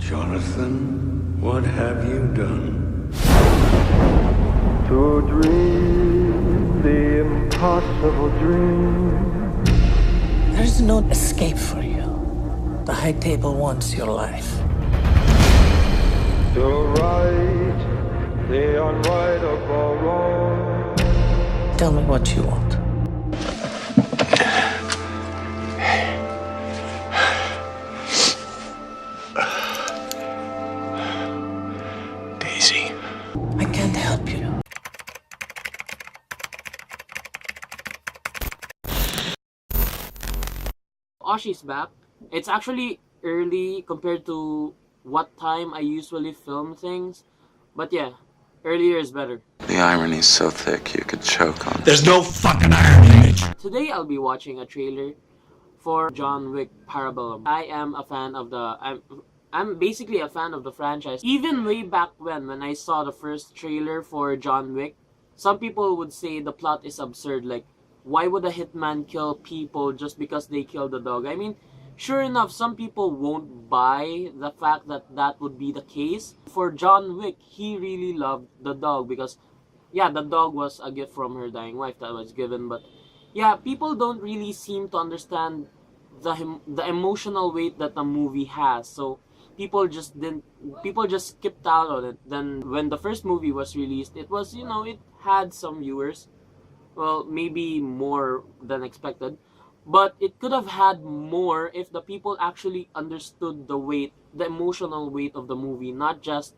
Jonathan, what have you done? To dream the impossible dream. There's no escape for you. The high table wants your life. To right the unrightable wrong. Tell me what you want. Daisy. I can't help you. Oshyy's back. It's actually early compared to what time I usually film things. But yeah, earlier is better. The irony's so thick you could choke on it. There's no fucking irony. Today I'll be watching a trailer for John Wick Parabellum. I am a fan of I'm basically a fan of the franchise. Even way back when I saw the first trailer for John Wick, some people would say the plot is absurd. Like, why would a hitman kill people just because they killed a dog? I mean, sure enough, some people won't buy the fact that that would be the case. For John Wick, he really loved the dog because, yeah, the dog was a gift from her dying wife that was given. But yeah, people don't really seem to understand the emotional weight that the movie has. So people just skipped out on it. Then when the first movie was released, it was, it had some viewers. Well, maybe more than expected. But it could have had more if the people actually understood the emotional weight of the movie, not just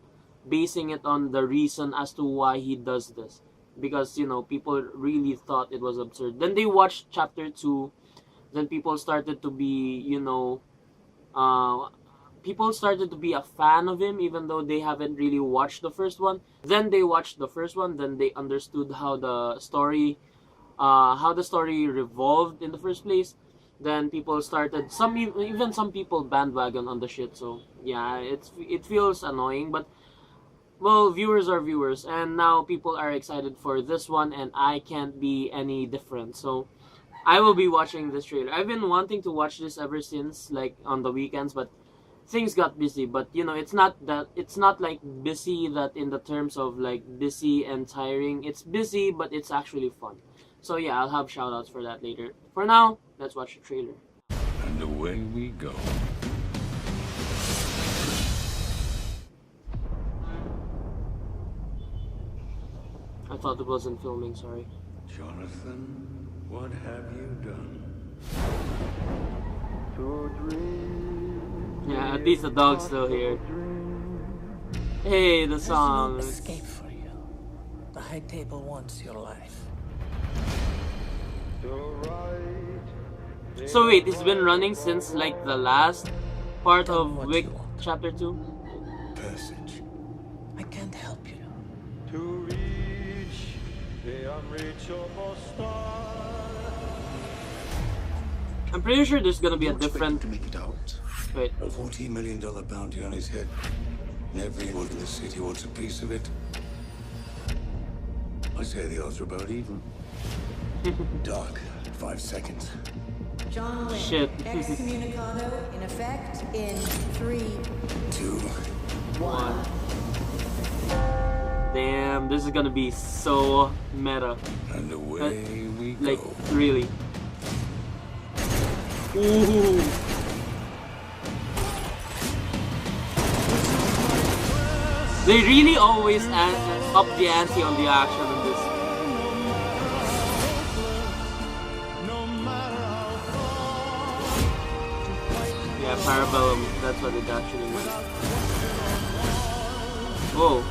basing it on the reason as to why he does this. Because, people really thought it was absurd. Then they watched chapter 2. Then people started to be, people started to be a fan of him even though they haven't really watched the first one. Then they watched the first one, then they understood how the story revolved in the first place. Then people started, even some people bandwagon on the shit. So yeah, it feels annoying, but well, viewers are viewers, and now people are excited for this one, and I can't be any different. So I will be watching this trailer. I've been wanting to watch this ever since, like on the weekends, but things got busy. But it's not like busy that in the terms of like busy and tiring. It's busy, but it's actually fun. So yeah, I'll have shoutouts for that later. For now, let's watch the trailer. And away we go. I thought it wasn't filming, sorry. Jonathan, what have you done? To dream. Yeah, at least the dog's still here. Hey, the song. There's no escape for you. The high table wants your life. To right the So wait, it's been running since like the last part Tell me of what Wick you want. chapter 2? Passage. I can't help you. to reach the unreachable star. I'm pretty sure there's gonna be a You're expecting different... to make it out. Wait, A $14 million bounty on his head. And everyone in the city wants a piece of it. I say the odds are about even. Doc, 5 seconds. John Wick. Shit. Excommunicado in effect in 3, 2. 1. damn, this is gonna be so meta. And away we go. Like, really. Ooh. They really always up the ante on the action in this. Yeah, Parabellum, that's what it actually means. Whoa.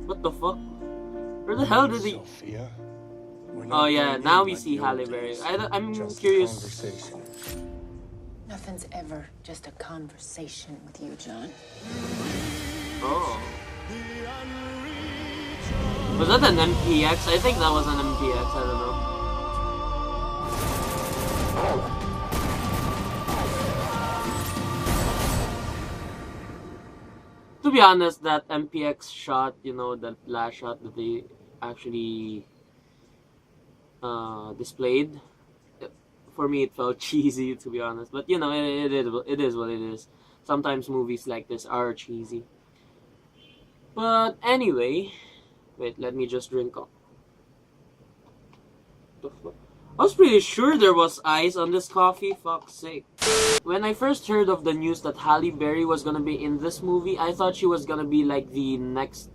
What the fuck? Where the hell did he... Sophia, Oh yeah, now we see Halle Berry. I'm curious. Nothing's ever just a conversation with you, John. Oh. Was that an MPX? I think that was an MPX, I don't know. To be honest, that MPX shot, that last shot that they actually displayed. For me, it felt cheesy, to be honest. But you know, it is what it is. Sometimes movies like this are cheesy. But anyway, wait, let me just drink up. I was pretty sure there was ice on this coffee, fuck's sake. When I first heard of the news that Halle Berry was gonna be in this movie, I thought she was gonna be like the next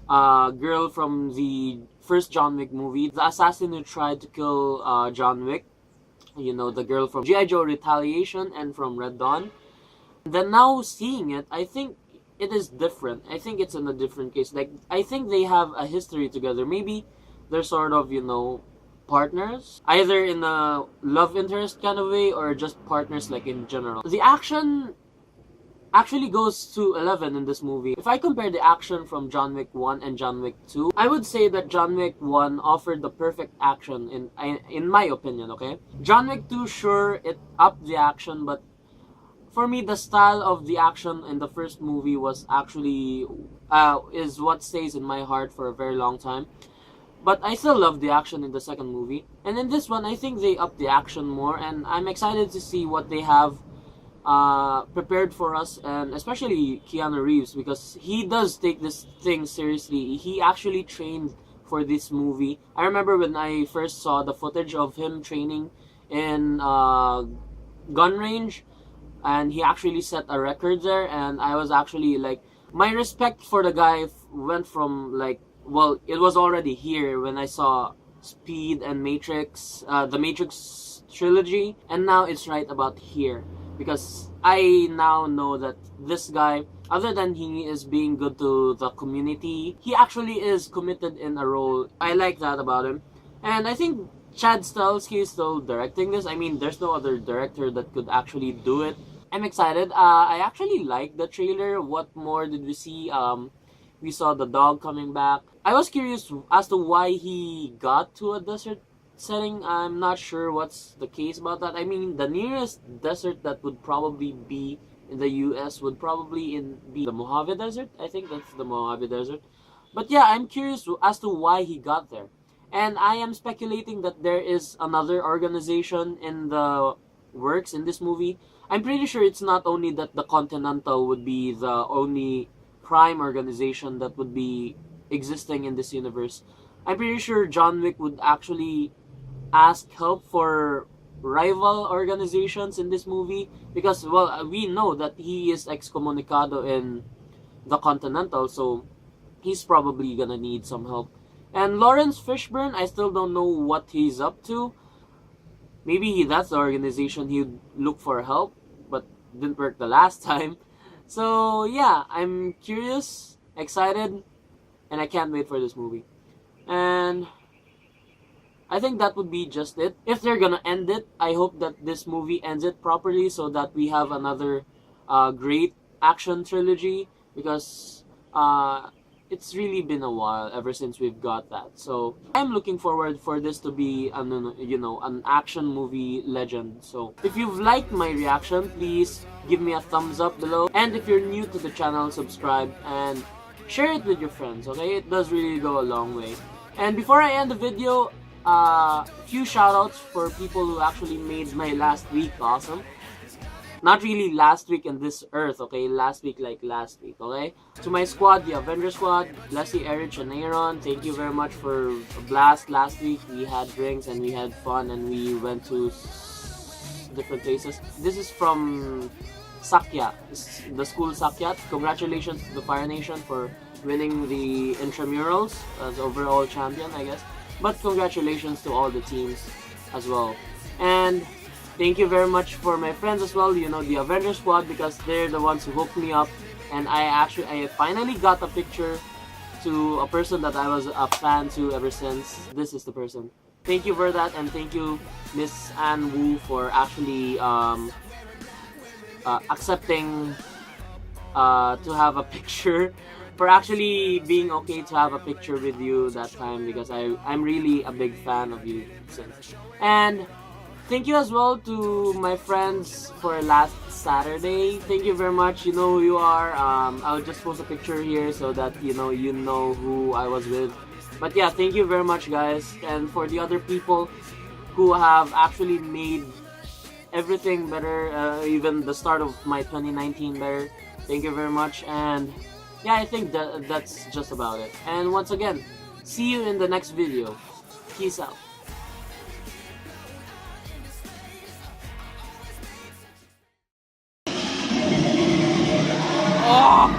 girl from the first John Wick movie. The assassin who tried to kill John Wick. You know, the girl from G.I. Joe Retaliation and from Red Dawn. Then now seeing it, I think it is different. I think it's in a different case. Like, I think they have a history together. Maybe they're sort of, you know, partners. Either in a love interest kind of way or just partners like in general. The action actually goes to 11 in this movie. If I compare the action from John Wick 1 and John Wick 2, I would say that John Wick 1 offered the perfect action in my opinion, okay? John Wick 2, sure, it upped the action, but for me, the style of the action in the first movie was actually, is what stays in my heart for a very long time. But I still love the action in the second movie. And in this one, I think they upped the action more, and I'm excited to see what they have prepared for us, and especially Keanu Reeves, because he does take this thing seriously. He actually trained for this movie. I remember when I first saw the footage of him training in gun range, and he actually set a record there, and I was actually like, my respect for the guy went from like, well, it was already here when I saw Speed and Matrix, the Matrix trilogy, and now it's right about here. Because I now know that this guy, other than he is being good to the community, he actually is committed in a role. I like that about him. And I think Chad Stahelski is still directing this. I mean, there's no other director that could actually do it. I'm excited. I actually like the trailer. What more did we see? We saw the dog coming back. I was curious as to why he got to a desert setting. I'm not sure what's the case about that. I mean, the nearest desert that would probably be in the US would probably be the Mojave Desert. I think that's the Mojave Desert. But yeah, I'm curious as to why he got there. And I am speculating that there is another organization in the works in this movie. I'm pretty sure it's not only that the Continental would be the only crime organization that would be existing in this universe. I'm pretty sure John Wick would actually ask help for rival organizations in this movie, because, well, we know that he is excommunicado in the Continental, so he's probably gonna need some help. And Lawrence Fishburne, I still don't know what he's up to. Maybe that's the organization he'd look for help, but didn't work the last time. So yeah, I'm curious, excited, and I can't wait for this movie. And I think that would be just it. If they're gonna end it, I hope that this movie ends it properly so that we have another great action trilogy, because it's really been a while ever since we've got that. So I'm looking forward for this to be an action movie legend. So if you've liked my reaction, please give me a thumbs up below. And if you're new to the channel, subscribe and share it with your friends, okay? It does really go a long way. And before I end the video, few shoutouts for people who actually made my last week awesome. Not really last week in this earth, okay? Last week, okay? To my squad, the Avenger squad, Leslie, Erich, and Aaron, thank you very much for a blast last week. We had drinks and we had fun and we went to different places. This is from Sakya, the school Sakyat. Congratulations to the Fire Nation for winning the intramurals as overall champion, I guess. But congratulations to all the teams as well. And thank you very much for my friends as well, you know, the Avenger squad, because they're the ones who hooked me up. And I finally got a picture to a person that I was a fan to ever since. This is the person. Thank you for that, and thank you, Miss Ann Wu, for actually accepting to have a picture, for actually being okay to have a picture with you that time, because I'm really a big fan of you since. And thank you as well to my friends for last Saturday. Thank you very much. You know who you are. I'll just post a picture here so that you know who I was with. But yeah, thank you very much, guys. And for the other people who have actually made everything better, even the start of my 2019 better, thank you very much. And yeah, I think that's just about it. And once again, see you in the next video. Peace out. Oh!